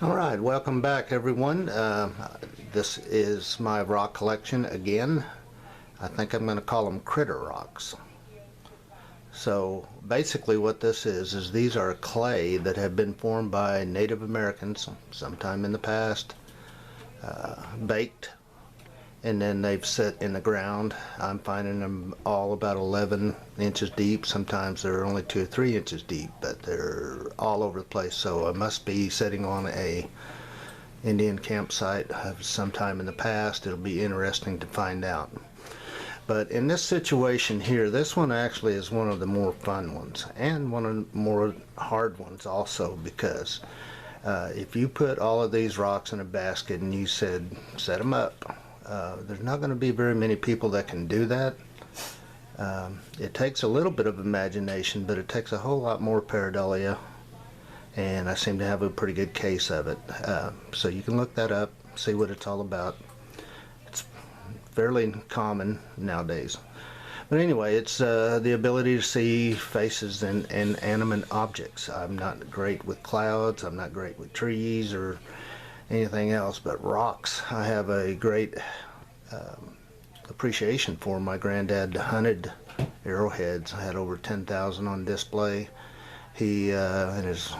Alright, welcome back everyone. This is my rock collection again. I think I'm going to call them critter rocks. So basically what this is these are clay that have been formed by Native Americans sometime in the past, baked, and then they've set in the ground. I'm finding them all about 11 inches deep. Sometimes they're only 2 or 3 inches deep, but they're all over the place. So I must be sitting on a Indian campsite sometime in the past. It'll be interesting to find out. But in this situation here, this one actually is one of the more fun ones and one of the more hard ones also, because if you put all of these rocks in a basket and you said set them up, there's not going to be very many people that can do that. It takes a little bit of imagination, but it takes a whole lot more pareidolia, and I seem to have a pretty good case of it. So you can look that up, see what it's all about. It's fairly common nowadays. But anyway, it's the ability to see faces and animate objects. I'm not great with clouds, I'm not great with trees or anything else, but rocks I have a great appreciation for. My granddad hunted arrowheads. I had over 10,000 on display. He and his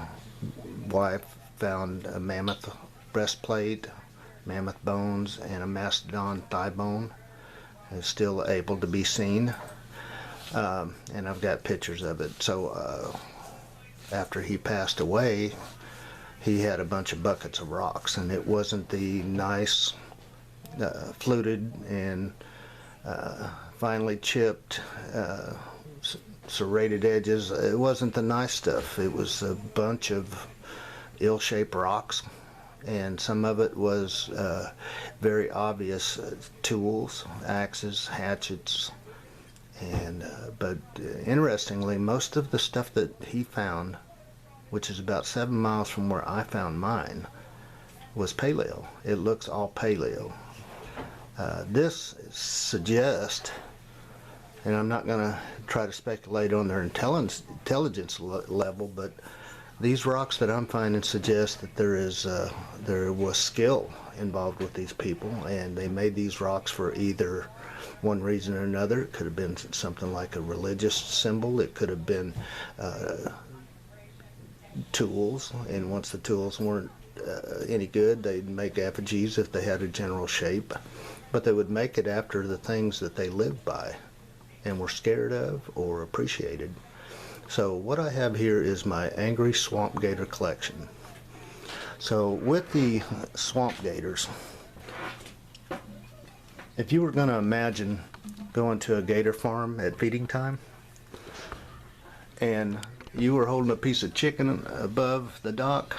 wife found a mammoth breastplate, mammoth bones, and a mastodon thigh bone. It's still able to be seen, and I've got pictures of it. So after he passed away, he had a bunch of buckets of rocks, and it wasn't the nice fluted and finely chipped serrated edges. It wasn't the nice stuff. It was a bunch of ill-shaped rocks, and some of it was very obvious tools, axes, hatchets, and but interestingly, most of the stuff that he found, which is about 7 miles from where I found mine, was paleo. It looks all paleo. This suggests, and I'm not going to try to speculate on their intelligence level, but these rocks that I'm finding suggest that there was skill involved with these people, and they made these rocks for either one reason or another. It could have been something like a religious symbol. It could have been tools, and once the tools weren't any good, they'd make effigies if they had a general shape, but they would make it after the things that they lived by and were scared of or appreciated. So what I have here is my angry swamp gator collection. So with the swamp gators, if you were going to imagine going to a gator farm at feeding time and you were holding a piece of chicken above the dock,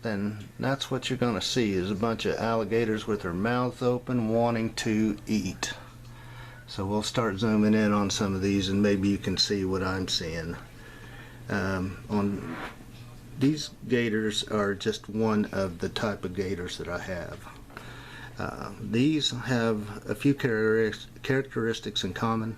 then that's what you're going to see, is a bunch of alligators with their mouths open wanting to eat. So we'll start zooming in on some of these and maybe you can see what I'm seeing. These gators are just one of the type of gators that I have. These have a few characteristics in common.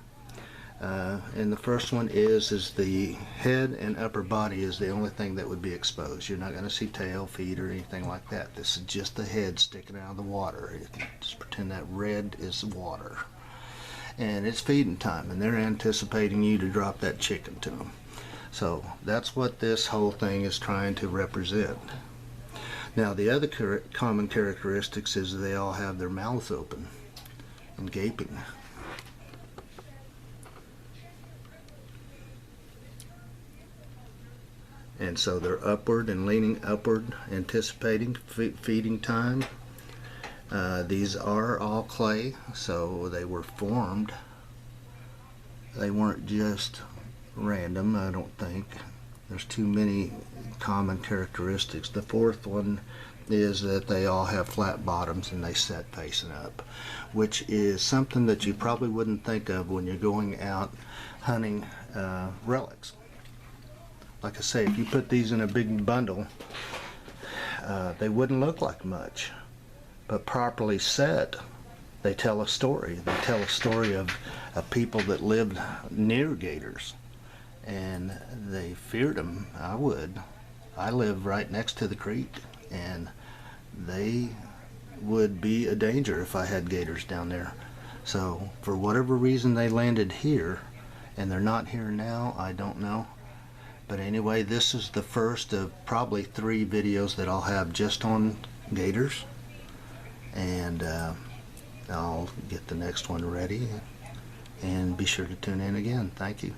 And the first one is the head and upper body is the only thing that would be exposed. You're not going to see tail, feet, or anything like that. This is just the head sticking out of the water. Just pretend that red is water. And it's feeding time, and they're anticipating you to drop that chicken to them. So that's what this whole thing is trying to represent. Now the other common characteristics is they all have their mouths open and gaping. And so they're upward and leaning upward, anticipating feeding time. These are all clay, so they were formed. They weren't just random, I don't think. There's too many common characteristics. The fourth one is that they all have flat bottoms and they set facing up, which is something that you probably wouldn't think of when you're going out hunting relics. Like I say, if you put these in a big bundle, they wouldn't look like much. But properly set, they tell a story. They tell a story of people that lived near gators, and they feared them. I would. I live right next to the creek, and they would be a danger if I had gators down there. So for whatever reason they landed here, and they're not here now, I don't know. But anyway, this is the first of probably 3 videos that I'll have just on gators, and I'll get the next one ready, and be sure to tune in again. Thank you.